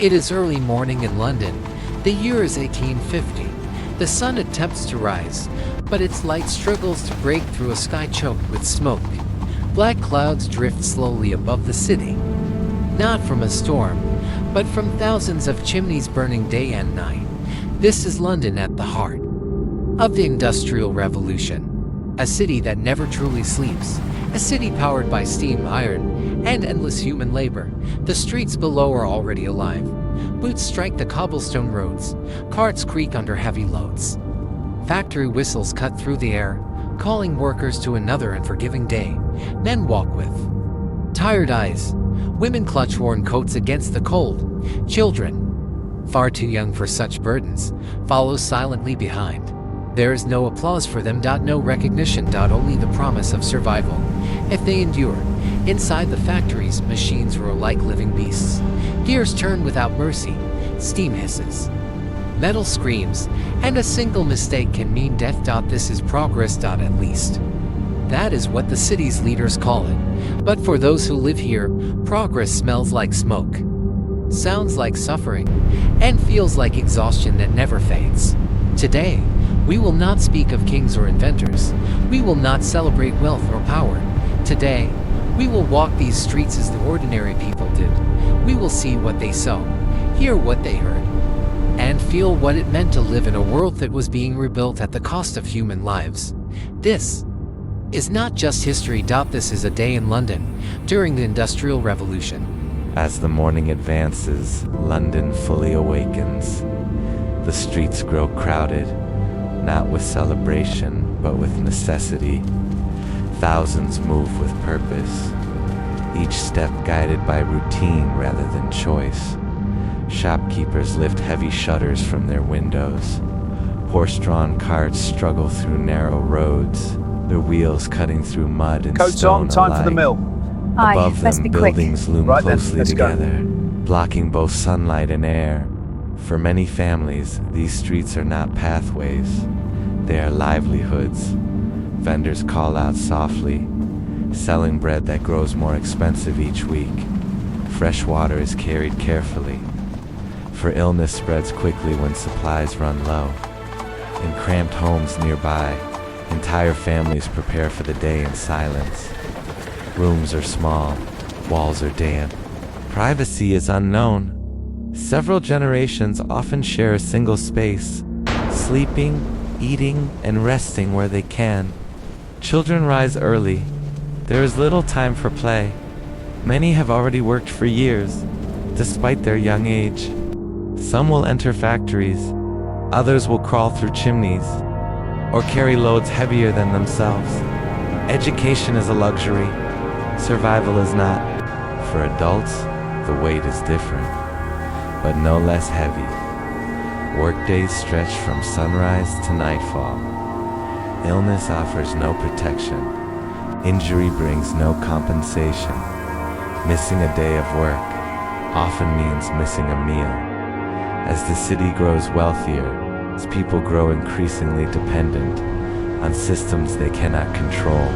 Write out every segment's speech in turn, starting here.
It is early morning in London. The year is 1850. The sun attempts to rise, but its light struggles to break through a sky choked with smoke. Black clouds drift slowly above the city, not from a storm, but from thousands of chimneys burning day and night. This is London at the heart of the Industrial Revolution, a city that never truly sleeps, a city powered by steam, iron, and endless human labor. The streets below are already alive. Boots strike the cobblestone roads, carts creak under heavy loads. Factory whistles cut through the air, calling workers to another unforgiving day. Men walk with tired eyes. Women clutch worn coats against the cold. Children, far too young for such burdens, follow silently behind. There is no applause for them, no recognition, only the promise of survival. If they endure, inside the factories, machines roar like living beasts. Gears turn without mercy, steam hisses, metal screams, and a single mistake can mean death. This is progress, at least that is what the city's leaders call it. But for those who live here, progress smells like smoke, sounds like suffering, and feels like exhaustion that never fades. Today, we will not speak of kings or inventors. We will not celebrate wealth or power. Today, we will walk these streets as the ordinary people did. We will see what they saw, hear what they heard, and feel what it meant to live in a world that was being rebuilt at the cost of human lives. This is not just history. This is a day in London during the Industrial Revolution. As the morning advances, London fully awakens. The streets grow crowded, not with celebration, but with necessity. Thousands move with purpose, each step guided by routine rather than choice. Shopkeepers lift heavy shutters from their windows. Horse-drawn carts struggle through narrow roads, their wheels cutting through mud and Coats stone on, time alike. for the mill. Above let's them, be quick. buildings loom Right then, closely let's go. together, blocking both sunlight and air. For many families, these streets are not pathways. They are livelihoods. Vendors call out softly, selling bread that grows more expensive each week. Fresh water is carried carefully, for illness spreads quickly when supplies run low. In cramped homes nearby, entire families prepare for the day in silence. Rooms are small, walls are damp. Privacy is unknown. Several generations often share a single space, sleeping, eating, and resting where they can. Children rise early. There is little time for play. Many have already worked for years, despite their young age. Some will enter factories, others will crawl through chimneys, or carry loads heavier than themselves. Education is a luxury, survival is not. For adults, the weight is different, but no less heavy. Workdays stretch from sunrise to nightfall. Illness offers no protection. Injury brings no compensation. Missing a day of work often means missing a meal. As the city grows wealthier, as people grow increasingly dependent on systems they cannot control,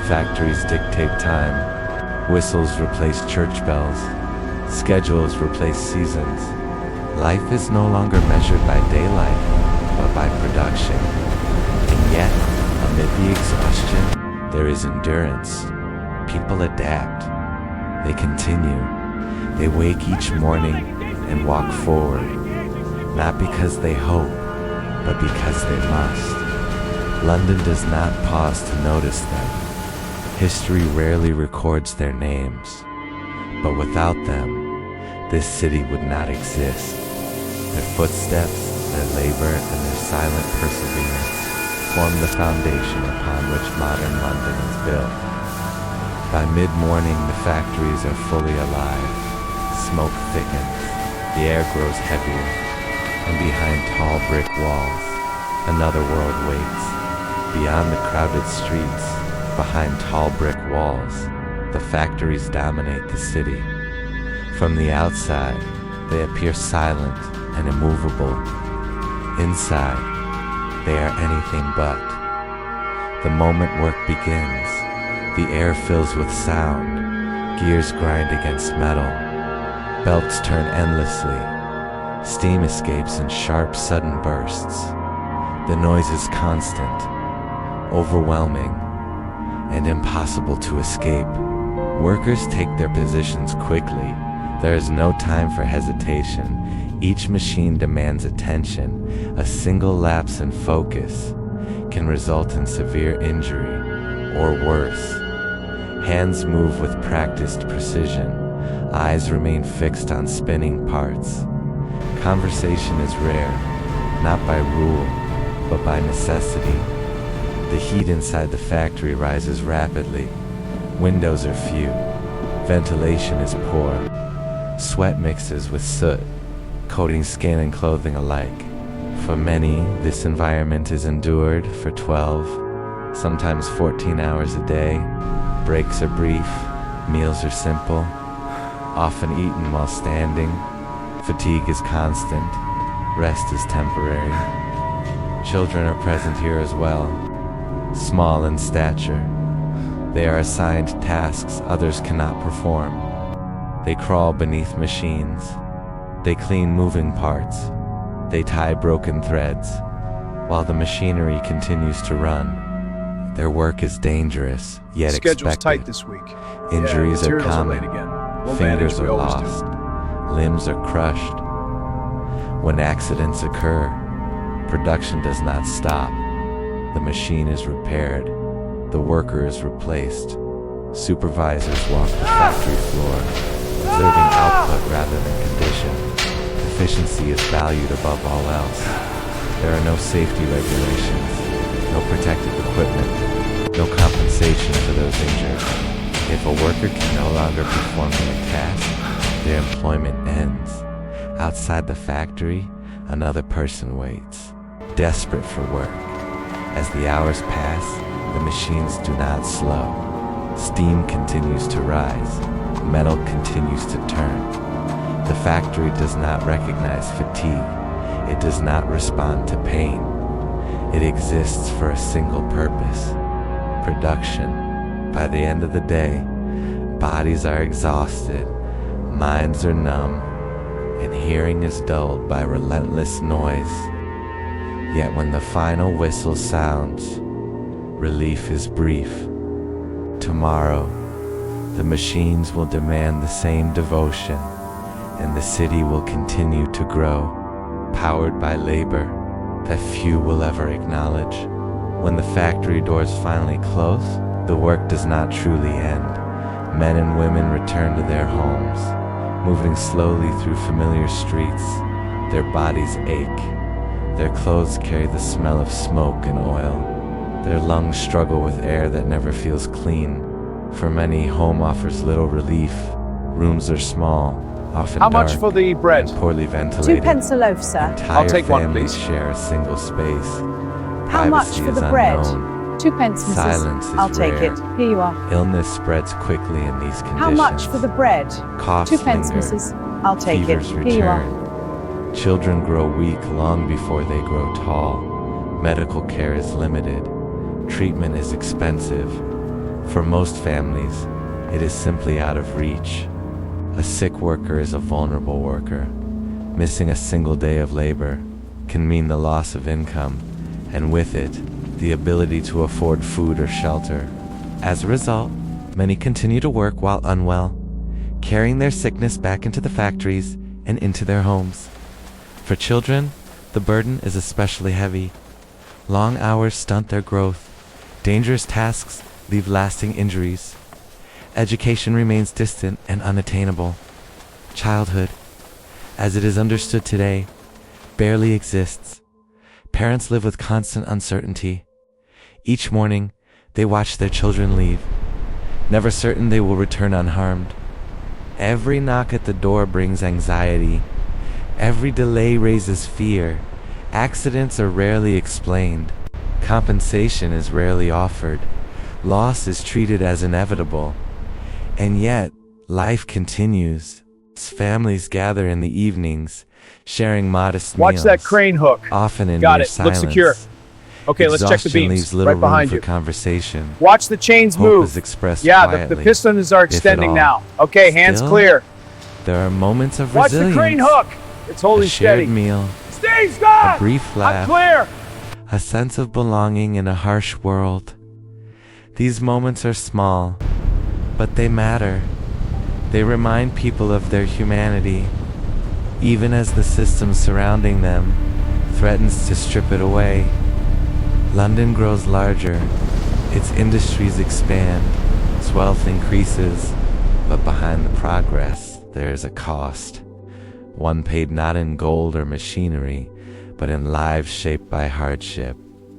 factories dictate time, whistles replace church bells, schedules replace seasons. Life is no longer measured by daylight, but by production. And yet, amid the exhaustion, there is endurance. People adapt. They continue. They wake each morning and walk forward, not because they hope, but because they must. London does not pause to notice them. History rarely records their names, but without them, this city would not exist. Their footsteps, their labor, and their silent perseverance form the foundation upon which modern London is built. By mid-morning, the factories are fully alive. Smoke thickens, the air grows heavier, and behind tall brick walls, another world waits. Beyond the crowded streets, behind tall brick walls, the factories dominate the city. From the outside, they appear silent and immovable. Inside, they are anything but. The moment work begins, the air fills with sound, gears grind against metal, Belts turn endlessly. Steam escapes in sharp, sudden bursts. The noise is constant, overwhelming, and impossible to escape. Workers take their positions quickly. There is no time for hesitation. Each machine demands attention. A single lapse in focus can result in severe injury, or worse. Hands move with practiced precision. Eyes remain fixed on spinning parts. Conversation is rare, not by rule, but by necessity. The heat inside the factory rises rapidly. Windows are few. Ventilation is poor. Sweat mixes with soot, coating skin and clothing alike. For many, this environment is endured for 12, sometimes 14 hours a day. Breaks are brief, meals are simple, often eaten while standing. Fatigue is constant, rest is temporary. Children are present here as well, small in stature. They are assigned tasks others cannot perform. They crawl beneath machines. They clean moving parts. They tie broken threads. While the machinery continues to run, their work is dangerous, yet Schedule's expected. tight this week. Injuries are materials common. late again. We'll Fingers manage, we are always do. lost. Limbs are crushed. When accidents occur, production does not stop. The machine is repaired. The worker is replaced. Supervisors walk the factory floor, observing output rather than condition. Efficiency is valued above all else. There are no safety regulations, no protective equipment, no compensation for those injured. If a worker can no longer perform their task, their employment ends. Outside the factory, another person waits, desperate for work. As the hours pass, the machines do not slow. Steam continues to rise. Metal continues to turn. The factory does not recognize fatigue. It does not respond to pain. It exists for a single purpose: production. By the end of the day, bodies are exhausted, minds are numb, and hearing is dulled by relentless noise. Yet when the final whistle sounds, relief is brief. Tomorrow, the machines will demand the same devotion, and the city will continue to grow, powered by labor that few will ever acknowledge. When the factory doors finally close, the work does not truly end. Men and women return to their homes, moving slowly through familiar streets. Their bodies ache. Their clothes carry the smell of smoke and oil. Their lungs struggle with air that never feels clean. For many, home offers little relief. Rooms are small, often How dark, much for the bread? and poorly ventilated. 2 pence a loaf, sir. Entire I'll take one, families please. share a single space. How much Privacy for is the bread? unknown. 2 pence, missus. Silence is I'll take rare. it. Here you are. Illness spreads quickly in these conditions. How much for the bread? Coughs 2 pence, linger. missus. I'll take it. Fevers Here you are. return. Children grow weak long before they grow tall. Medical care is limited. Treatment is expensive. For most families, it is simply out of reach. A sick worker is a vulnerable worker. Missing a single day of labor can mean the loss of income, and with it, the ability to afford food or shelter. As a result, many continue to work while unwell, carrying their sickness back into the factories and into their homes. For children, the burden is especially heavy. Long hours stunt their growth. Dangerous tasks leave lasting injuries. Education remains distant and unattainable. Childhood, as it is understood today, barely exists. Parents live with constant uncertainty. Each morning, they watch their children leave, never certain they will return unharmed. Every knock at the door brings anxiety. Every delay raises fear. Accidents are rarely explained. Compensation is rarely offered. Loss is treated as inevitable. And yet, life continues. Families gather in the evenings, sharing modest Watch meals. that crane hook. Often in Got near it. silence. Look secure. Okay, let's check the Exhaustion beams. leaves little Right behind room you. for conversation. Watch the chains Hope move. is expressed Yeah, quietly, the pistons are if at extending all. now. Okay, hands Still, clear. there are moments of Watch the resilience. crane hook. It's A holding shared steady. meal, Steve, stop! a brief I'm laugh, clear. a sense of belonging in a harsh world. These moments are small, but they matter. They remind people of their humanity, even as the system surrounding them threatens to strip it away. London grows larger, its industries expand, its wealth increases, but behind the progress, there is a cost. One paid not in gold or machinery, but in lives shaped by hardship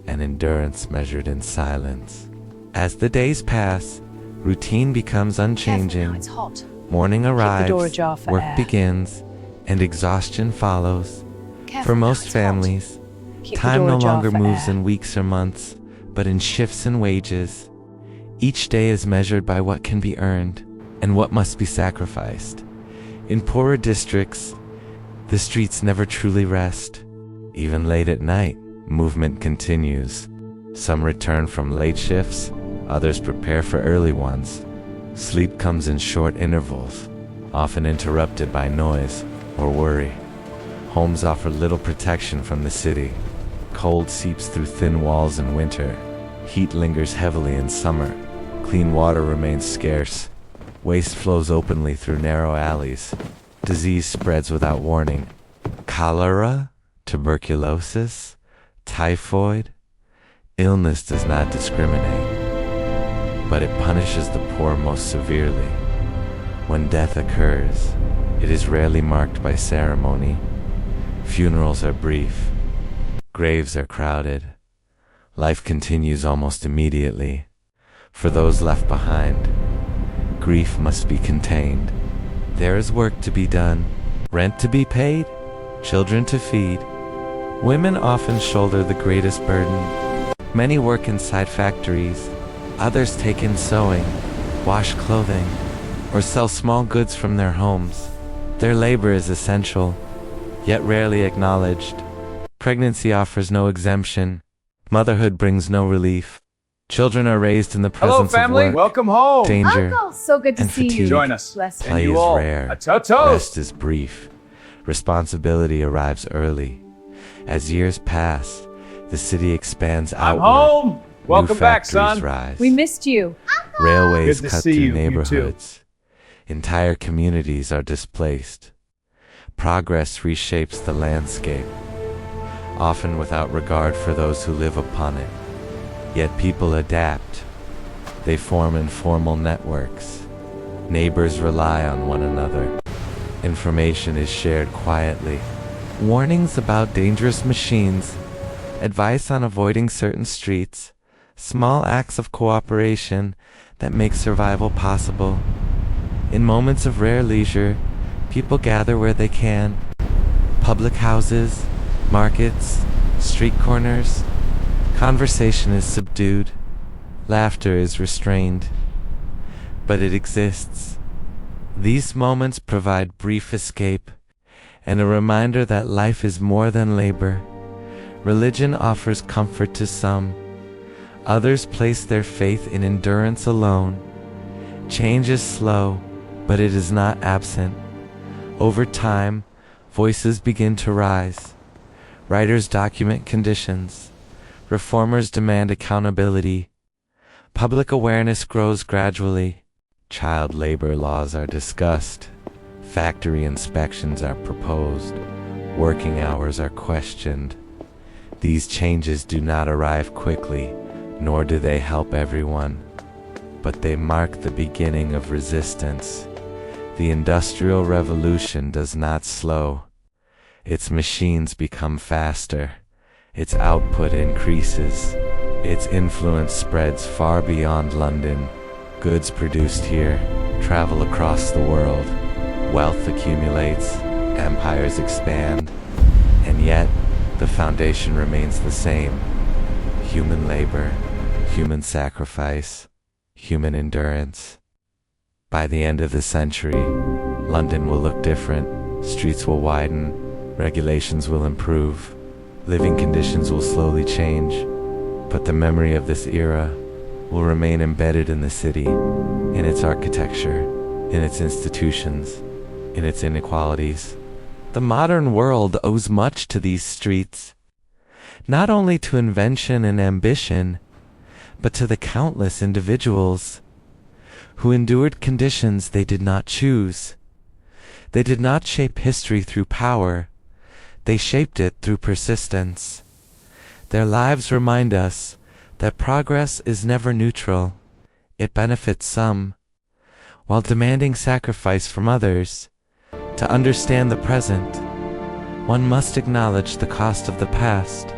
and endurance measured in silence. As the days pass, routine becomes unchanging. It's hot. Morning the door arrives, ajar for work air. begins, and exhaustion follows. For most families, Keep the time door no ajar longer for moves air. in weeks or months, but in shifts in wages. Each day is measured by what can be earned and what must be sacrificed. In poorer districts, the streets never truly rest. Even late at night, movement continues. Some return from late shifts, others prepare for early ones. Sleep comes in short intervals, often interrupted by noise or worry. Homes offer little protection from the city. Cold seeps through thin walls in winter. Heat lingers heavily in summer. Clean water remains scarce. Waste flows openly through narrow alleys. Disease spreads without warning. Cholera, tuberculosis, typhoid. Illness does not discriminate, but it punishes the poor most severely. When death occurs, it is rarely marked by ceremony. Funerals are brief. Graves are crowded. Life continues almost immediately. For those left behind, grief must be contained. There is work to be done, rent to be paid, children to feed. Women often shoulder the greatest burden. Many work inside factories. Others take in sewing, wash clothing, or sell small goods from their homes. Their labor is essential, yet rarely acknowledged. Pregnancy offers no exemption. Motherhood brings no relief. Children are raised in the Hello, presence family. of work, Welcome home. danger, Uncle, so good to and see fatigue. you. Join us. Bless you. And Play you is all. rare. A toast. Rest is brief. Responsibility arrives early. As years pass, the city expands I'm outward. home. New Welcome back, factories son. rise. We missed you. Railways Good to cut see through you. You too. neighborhoods. Entire communities are displaced. Progress reshapes the landscape, often without regard for those who live upon it. Yet people adapt. They form informal networks. Neighbors rely on one another. Information is shared quietly. Warnings about dangerous machines, advice on avoiding certain streets, small acts of cooperation that make survival possible. In moments of rare leisure, people gather where they can. Public houses, markets, street corners. Conversation is subdued. Laughter is restrained. But it exists. These moments provide brief escape and a reminder that life is more than labor. Religion offers comfort to some. Others place their faith in endurance alone. Change is slow, but it is not absent. Over time, voices begin to rise. Writers document conditions. Reformers demand accountability. Public awareness grows gradually. Child labor laws are discussed. Factory inspections are proposed. Working hours are questioned. These changes do not arrive quickly, nor do they help everyone. But they mark the beginning of resistance. The Industrial Revolution does not slow. Its machines become faster. Its output increases. Its influence spreads far beyond London. Goods produced here travel across the world. Wealth accumulates. Empires expand. And yet, the foundation remains the same. Human labor, human sacrifice, human endurance. By the end of the century, London will look different. Streets will widen. Regulations will improve. Living conditions will slowly change. But the memory of this era will remain embedded in the city, in its architecture, in its institutions. in its inequalities. The modern world owes much to these streets, not only to invention and ambition, but to the countless individuals who endured conditions they did not choose. They did not shape history through power, they shaped it through persistence. Their lives remind us that progress is never neutral. It benefits some, while demanding sacrifice from others. To understand the present, one must acknowledge the cost of the past,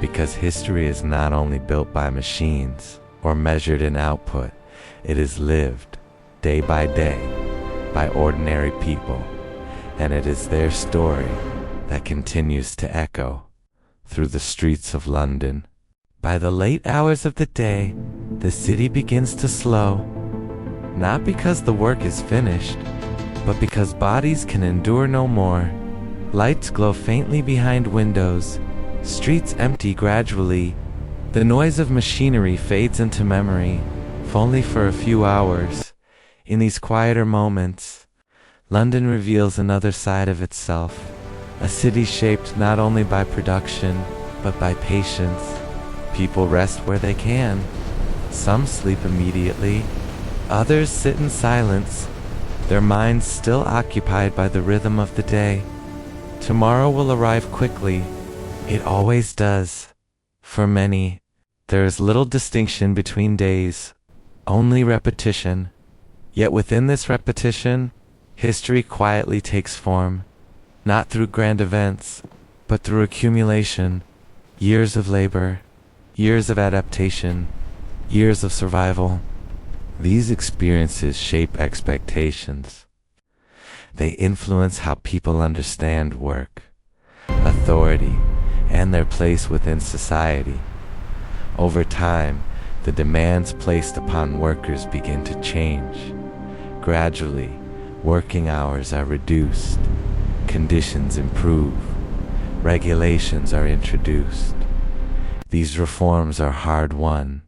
because history is not only built by machines or measured in output, it is lived day by day by ordinary people, and it is their story that continues to echo through the streets of London. By the late hours of the day, the city begins to slow, not because the work is finished, but because bodies can endure no more. Lights glow faintly behind windows, streets empty gradually. The noise of machinery fades into memory, if only for a few hours. In these quieter moments, London reveals another side of itself, a city shaped not only by production, but by patience. People rest where they can. Some sleep immediately, others sit in silence, their minds still occupied by the rhythm of the day. Tomorrow will arrive quickly. It always does. For many, there is little distinction between days, only repetition. Yet within this repetition, history quietly takes form, not through grand events, but through accumulation, years of labor, years of adaptation, years of survival. These experiences shape expectations. They influence how people understand work, authority, and their place within society. Over time, the demands placed upon workers begin to change. Gradually, working hours are reduced, conditions improve, regulations are introduced. These reforms are hard-won.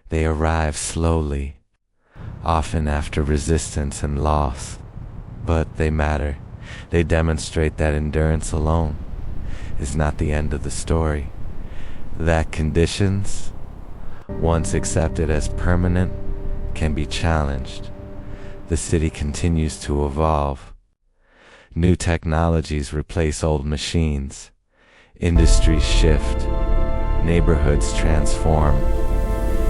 They arrive slowly, often after resistance and loss, but they matter. They demonstrate that endurance alone is not the end of the story, that conditions, once accepted as permanent, can be challenged. The city continues to evolve. New technologies replace old machines, industries shift, neighborhoods transform,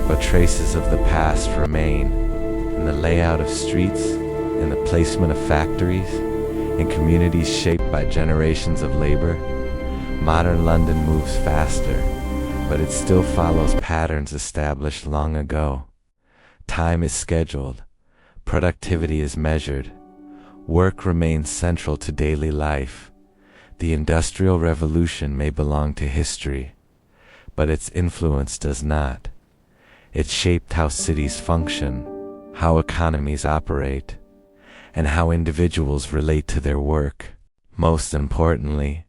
but traces of the past remain in the layout of streets, in the placement of factories, in communities shaped by generations of labor. Modern London moves faster, but it still follows patterns established long ago. Time is scheduled, productivity is measured, work remains central to daily life. The Industrial Revolution may belong to history, but its influence does not. It shaped how cities function, how economies operate, and how individuals relate to their work. Most importantly,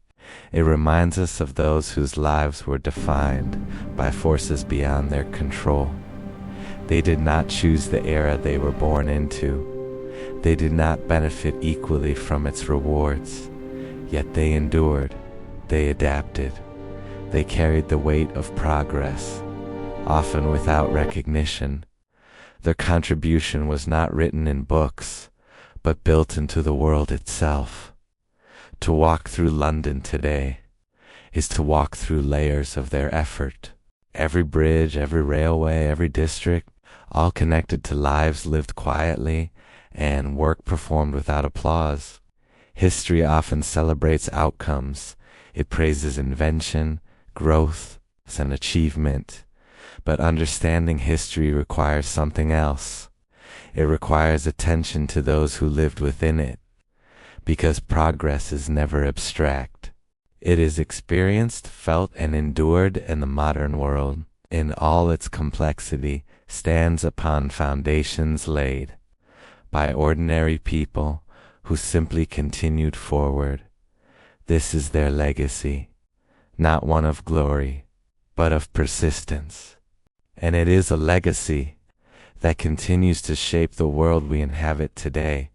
it reminds us of those whose lives were defined by forces beyond their control. They did not choose the era they were born into. They did not benefit equally from its rewards, yet they endured, they adapted, they carried the weight of progress, often without recognition. Their contribution was not written in books, but built into the world itself. To walk through London today is to walk through layers of their effort. Every bridge, every railway, every district, all connected to lives lived quietly and work performed without applause. History often celebrates outcomes. It praises invention, growth, and achievement. But understanding history requires something else. It requires attention to those who lived within it, because progress is never abstract. It is experienced, felt, and endured in the modern world. In all its complexity, stands upon foundations laid by ordinary people who simply continued forward. This is their legacy, not one of glory, but of persistence. And it is a legacy that continues to shape the world we inhabit today.